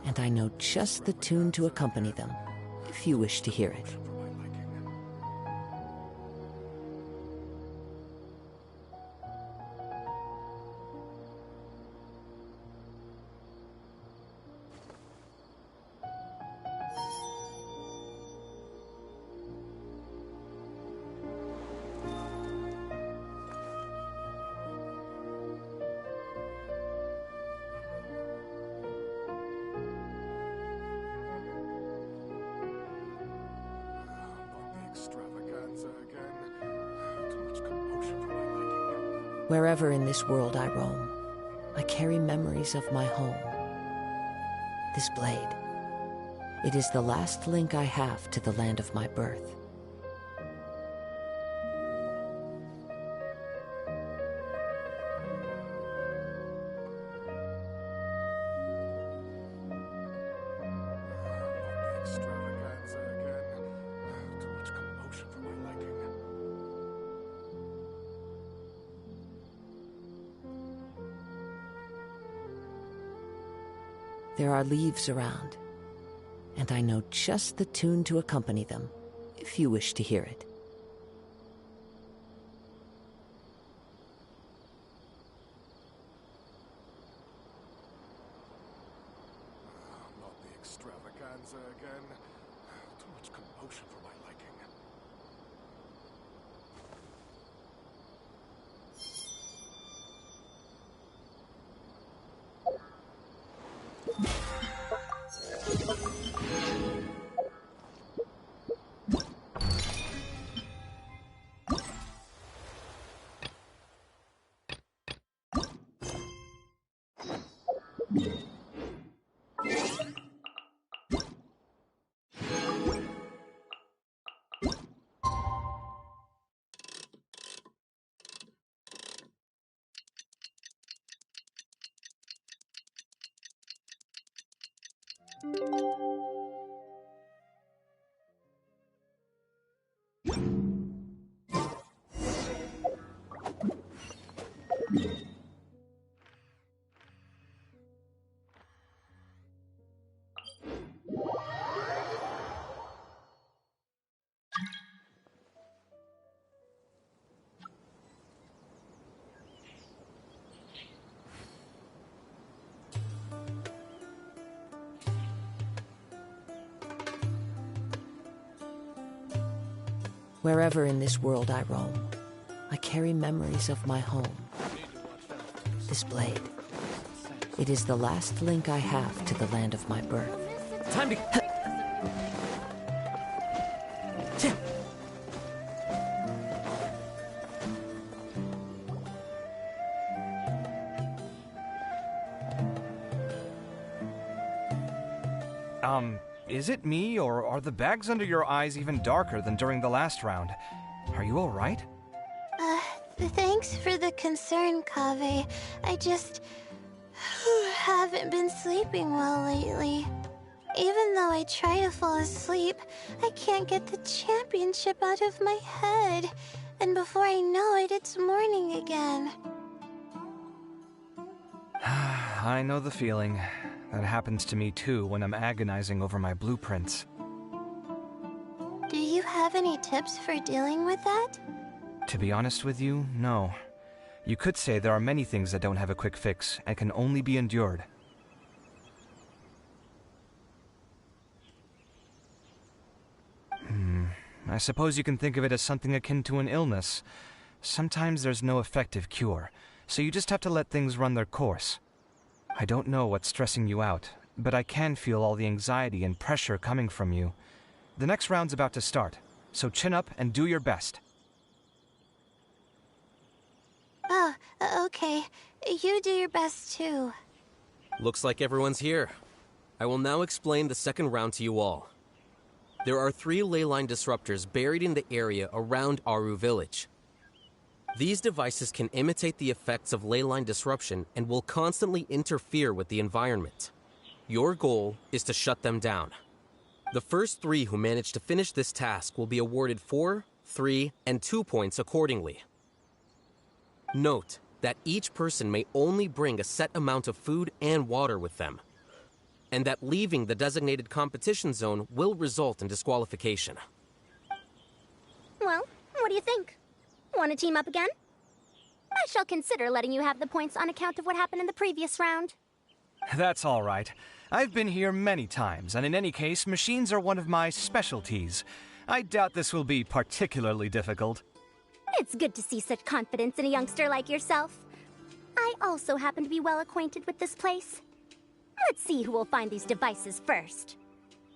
and I know just the tune to accompany them, if you wish to hear it. Wherever in this world I roam, I carry memories of my home. This blade, it is the last link I have to the land of my birth. There are leaves around, and I know just the tune to accompany them, if you wish to hear it. Not the extravaganza again. Too much commotion for my liking. Wherever in this world I roam, I carry memories of my home. This blade. It is the last link I have to the land of my birth. Time to... Is it me, or are the bags under your eyes even darker than during the last round? Are you all right? Thanks for the concern, Kaveh. I just haven't been sleeping well lately. Even though I try to fall asleep, I can't get the championship out of my head. And before I know it, it's morning again. I know the feeling. That happens to me too when I'm agonizing over my blueprints. Do you have any tips for dealing with that? To be honest with you, no. You could say there are many things that don't have a quick fix and can only be endured. I suppose you can think of it as something akin to an illness. Sometimes there's no effective cure, so you just have to let things run their course. I don't know what's stressing you out, but I can feel all the anxiety and pressure coming from you. The next round's about to start, so chin up and do your best. Oh, okay. You do your best too. Looks like everyone's here. I will now explain the second round to you all. There are 3 ley line disruptors buried in the area around Aru Village. These devices can imitate the effects of ley line disruption and will constantly interfere with the environment. Your goal is to shut them down. The first 3 who manage to finish this task will be awarded 4, 3, and 2 points accordingly. Note that each person may only bring a set amount of food and water with them, and that leaving the designated competition zone will result in disqualification. Well, what do you think? Want to team up again? I shall consider letting you have the points on account of what happened in the previous round. That's all right. I've been here many times, and in any case, machines are one of my specialties. I doubt this will be particularly difficult. It's good to see such confidence in a youngster like yourself. I also happen to be well acquainted with this place. Let's see who will find these devices first.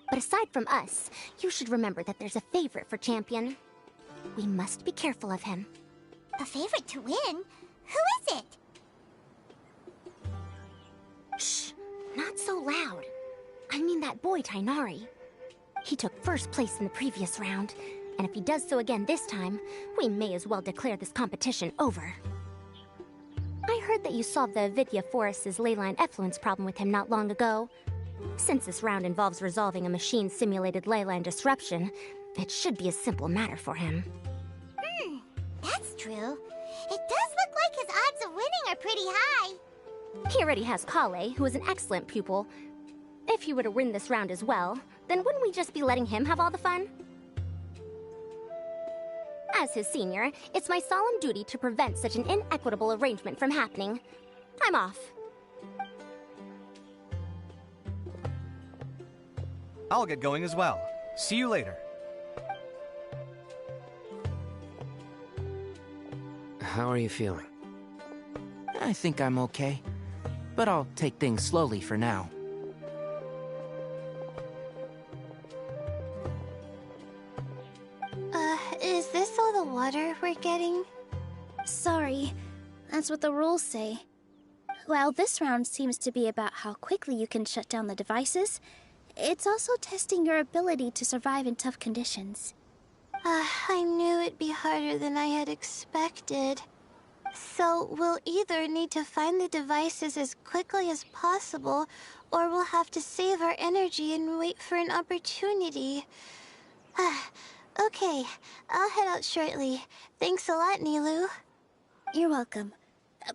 But aside from us, you should remember that there's a favorite for Champion. We must be careful of him. A favorite to win? Who is it? Shh, not so loud. I mean that boy, Tainari. He took first place in the previous round, and if he does so again this time, we may as well declare this competition over. I heard that you solved the Avidya Forest's leyline effluence problem with him not long ago. Since this round involves resolving a machine-simulated leyline disruption, it should be a simple matter for him. That's true. It does look like his odds of winning are pretty high. He already has Kale, who is an excellent pupil. If he were to win this round as well, then wouldn't we just be letting him have all the fun? As his senior, it's my solemn duty to prevent such an inequitable arrangement from happening. I'm off. I'll get going as well. See you later. How are you feeling? I think I'm okay, but I'll take things slowly for now. Is this all the water we're getting? Sorry, that's what the rules say. While this round seems to be about how quickly you can shut down the devices, it's also testing your ability to survive in tough conditions. I knew it'd be harder than I had expected. So we'll either need to find the devices as quickly as possible, or we'll have to save our energy and wait for an opportunity. Okay, I'll head out shortly. Thanks a lot, Nilu. You're welcome.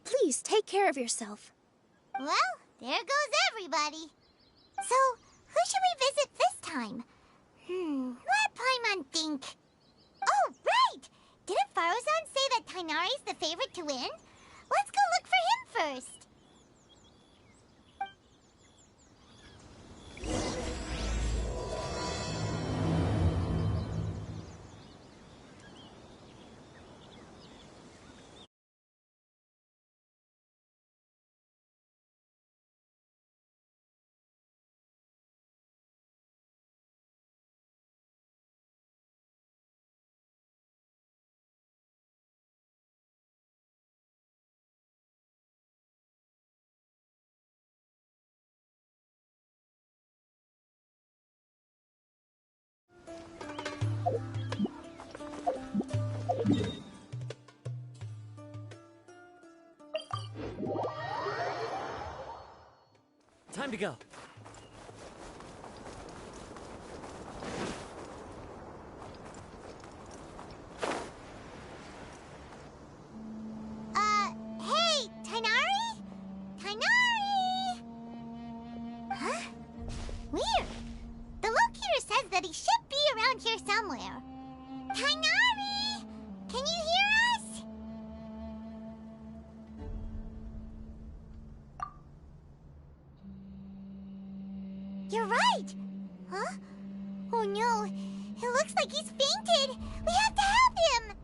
Please, take care of yourself. Well, there goes everybody. So, who should we visit this time? Let Paimon think. Oh, right! Didn't Faruzan say that Tainari's the favorite to win? Let's go look for him first. Time to go. Hey, Tainari? Tainari! Huh? Weird. The locator says that he should be around here somewhere. Tainari! Can you hear us? You're right! Huh? Oh no, it looks like he's fainted! We have to help him!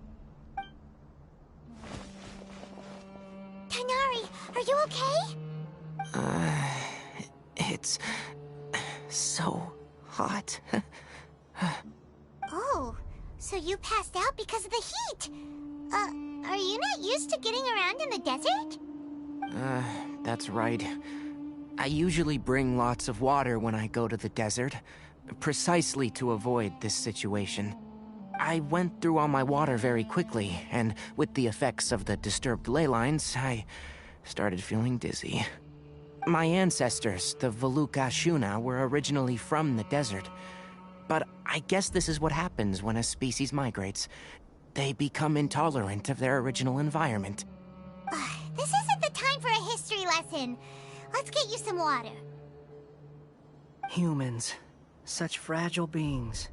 Tainari, are you okay? It's so hot. Oh, so you passed out because of the heat. Are you not used to getting around in the desert? That's right. I usually bring lots of water when I go to the desert, precisely to avoid this situation. I went through all my water very quickly, and with the effects of the disturbed ley lines, I started feeling dizzy. My ancestors, the Valukashuna, were originally from the desert. But I guess this is what happens when a species migrates. They become intolerant of their original environment. This isn't the time for a history lesson. Let's get you some water. Humans. Such fragile beings.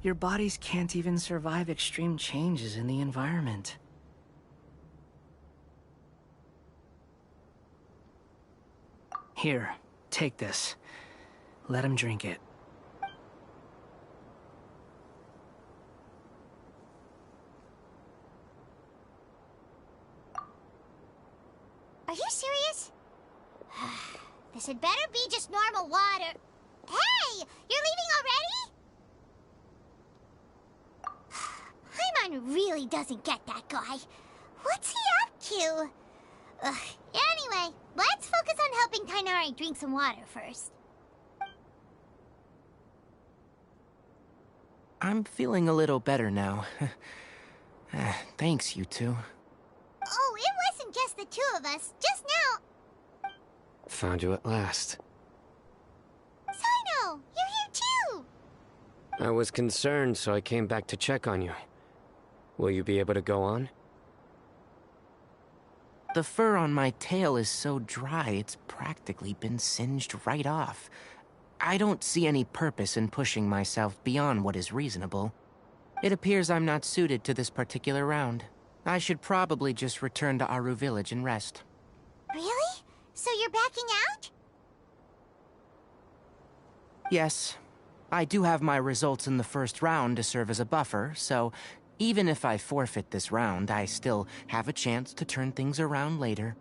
Your bodies can't even survive extreme changes in the environment. Here, take this. Let him drink it. Are you serious? This had better be just normal water. Hey! You're leaving already? Paimon really doesn't get that guy. What's he up to? Anyway, let's focus on helping Tainari drink some water first. I'm feeling a little better now. Thanks, you two. Oh, it wasn't just the two of us. Just now. Found you at last. Sino, you're here too. I was concerned, so I came back to check on you. Will you be able to go on? The fur on my tail is so dry, it's practically been singed right off. I don't see any purpose in pushing myself beyond what is reasonable. It appears I'm not suited to this particular round. I should probably just return to Aru Village and rest. Really? So you're backing out? Yes. I do have my results in the first round to serve as a buffer, so even if I forfeit this round, I still have a chance to turn things around later.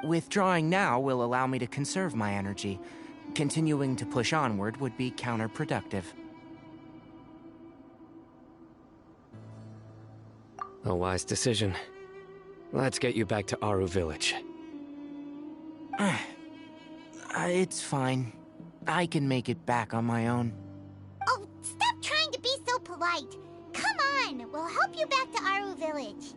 Withdrawing now will allow me to conserve my energy. Continuing to push onward would be counterproductive. A wise decision. Let's get you back to Aru Village. It's fine. I can make it back on my own. Oh, stop trying to be so polite. Come on, we'll help you back to Aru Village.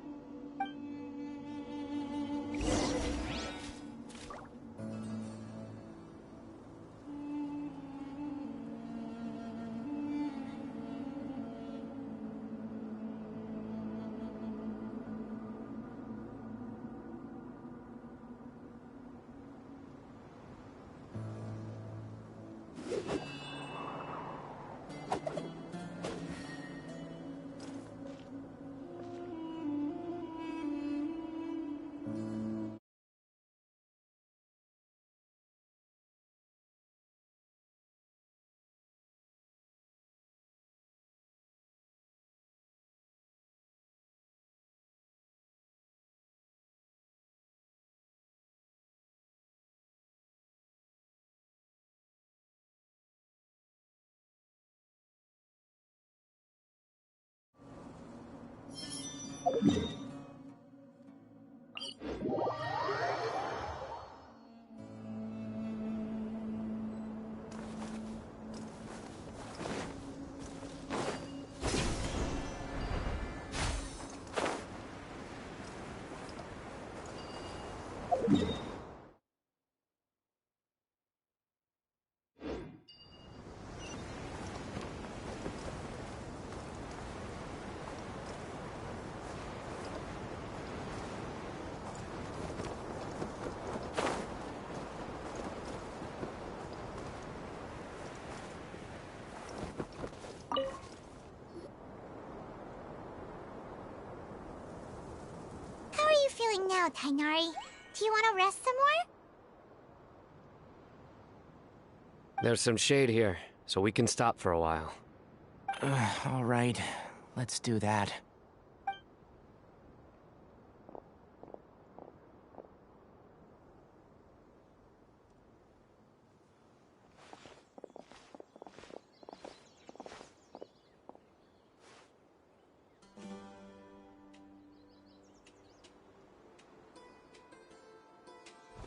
doing now, Tainari? Do you want to rest some more? There's some shade here, so we can stop for a while. All right. Let's do that.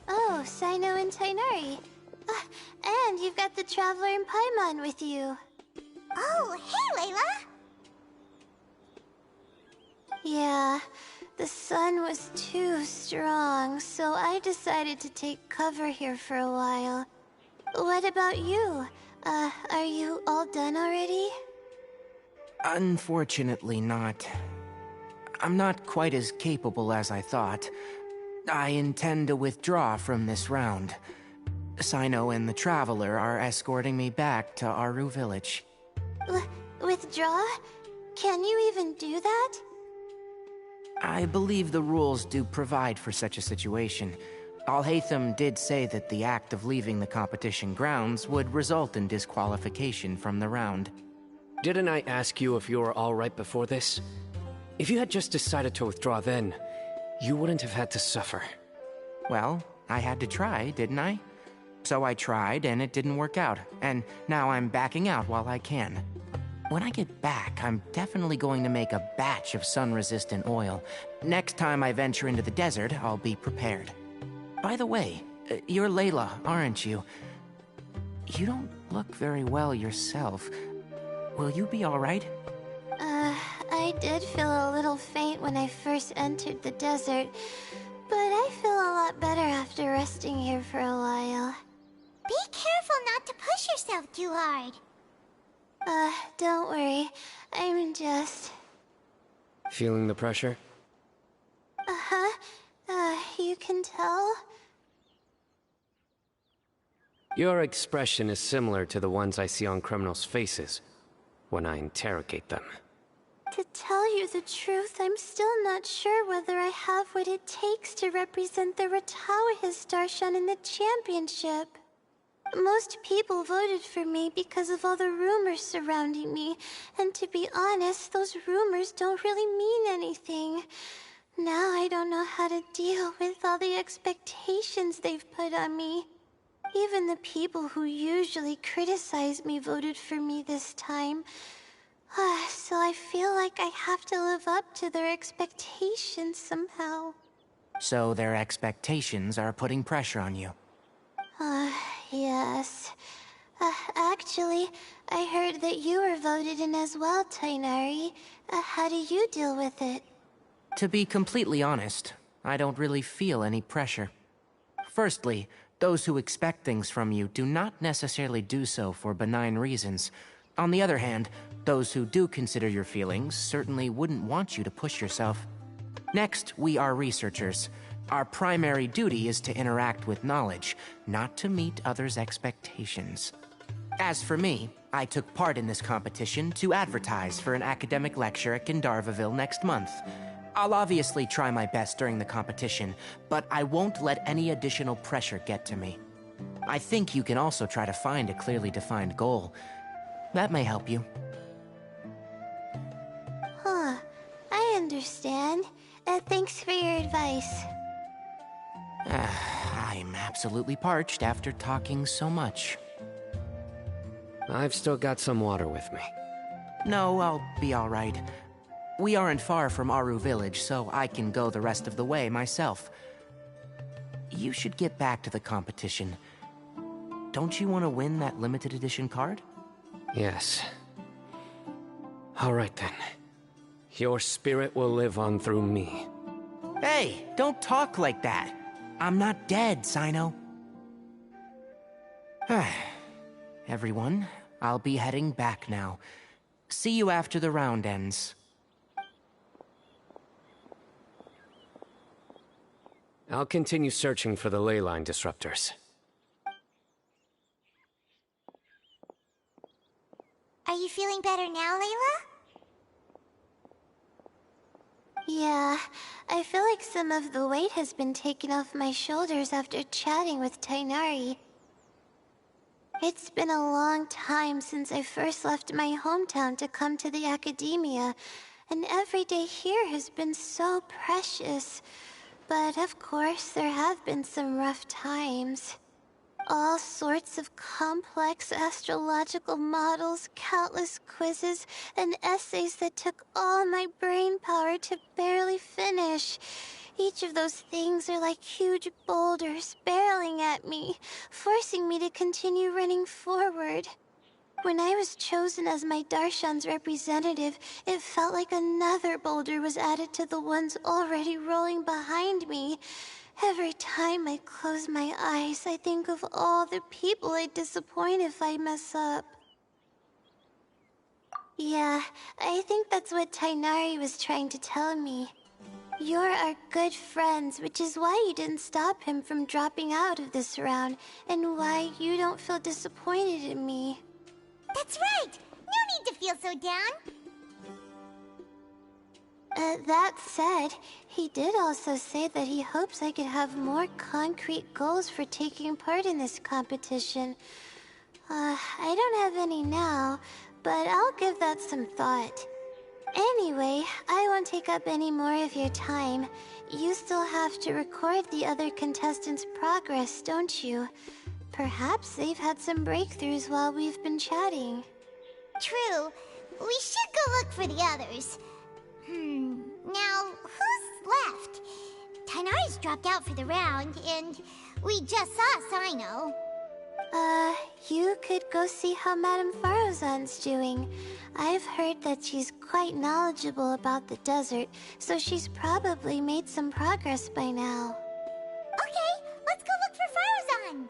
Oh, Sino and Tainari. And you've got the Traveler and Paimon with you. Oh, hey, Layla! Yeah, the sun was too strong, so I decided to take cover here for a while. What about you? Are you all done already? Unfortunately not. I'm not quite as capable as I thought. I intend to withdraw from this round. Sino and the Traveler are escorting me back to Aru Village. Withdraw? Can you even do that? I believe the rules do provide for such a situation. Alhaitham did say that the act of leaving the competition grounds would result in disqualification from the round. Didn't I ask you if you were alright before this? If you had just decided to withdraw then, you wouldn't have had to suffer. Well, I had to try, didn't I? So I tried, and it didn't work out, and now I'm backing out while I can. When I get back, I'm definitely going to make a batch of sun-resistant oil. Next time I venture into the desert, I'll be prepared. By the way, you're Layla, aren't you? You don't look very well yourself. Will you be alright? I did feel a little faint when I first entered the desert, but I feel a lot better after resting here for a while. Be careful not to push yourself too hard. Don't worry. I'm just... Feeling the pressure? You can tell? Your expression is similar to the ones I see on criminals' faces when I interrogate them. To tell you the truth, I'm still not sure whether I have what it takes to represent the Ratawa Darshan in the championship. Most people voted for me because of all the rumors surrounding me, and to be honest, those rumors don't really mean anything. Now I don't know how to deal with all the expectations they've put on me. Even the people who usually criticize me voted for me this time. So I feel like I have to live up to their expectations somehow. So their expectations are putting pressure on you. Yes. Actually, I heard that you were voted in as well, Tainari. How do you deal with it? To be completely honest, I don't really feel any pressure. Firstly, those who expect things from you do not necessarily do so for benign reasons. On the other hand, those who do consider your feelings certainly wouldn't want you to push yourself. Next, we are researchers. Our primary duty is to interact with knowledge, not to meet others' expectations. As for me, I took part in this competition to advertise for an academic lecture at Gandharvaville next month. I'll obviously try my best during the competition, but I won't let any additional pressure get to me. I think you can also try to find a clearly defined goal. That may help you. I understand. Thanks for your advice. I'm absolutely parched after talking so much. I've still got some water with me. No, I'll be alright. We aren't far from Aru Village, so I can go the rest of the way myself. You should get back to the competition. Don't you want to win that limited edition card? Yes. Alright then. Your spirit will live on through me. Hey, don't talk like that. I'm not dead, Sino. Everyone, I'll be heading back now. See you after the round ends. I'll continue searching for the ley line disruptors. Are you feeling better now, Layla? Yeah, I feel like some of the weight has been taken off my shoulders after chatting with Tainari. It's been a long time since I first left my hometown to come to the academia, and every day here has been so precious. But of course, there have been some rough times. All sorts of complex astrological models, countless quizzes, and essays that took all my brain power to barely finish. Each of those things are like huge boulders barreling at me, forcing me to continue running forward. When I was chosen as my Darshan's representative, it felt like another boulder was added to the ones already rolling behind me. Every time I close my eyes, I think of all the people I'd disappoint if I mess up. Yeah, I think that's what Tainari was trying to tell me. You're our good friends, which is why you didn't stop him from dropping out of this round, and why you don't feel disappointed in me. That's right! No need to feel so down! That said, he did also say that he hopes I could have more concrete goals for taking part in this competition. I don't have any now, but I'll give that some thought. Anyway, I won't take up any more of your time. You still have to record the other contestants' progress, don't you? Perhaps they've had some breakthroughs while we've been chatting. True. We should go look for the others. Now, who's left? Tainari's dropped out for the round, and we just saw Sino. You could go see how Madame Farozan's doing. I've heard that she's quite knowledgeable about the desert, so she's probably made some progress by now. Okay, let's go look for Farozan!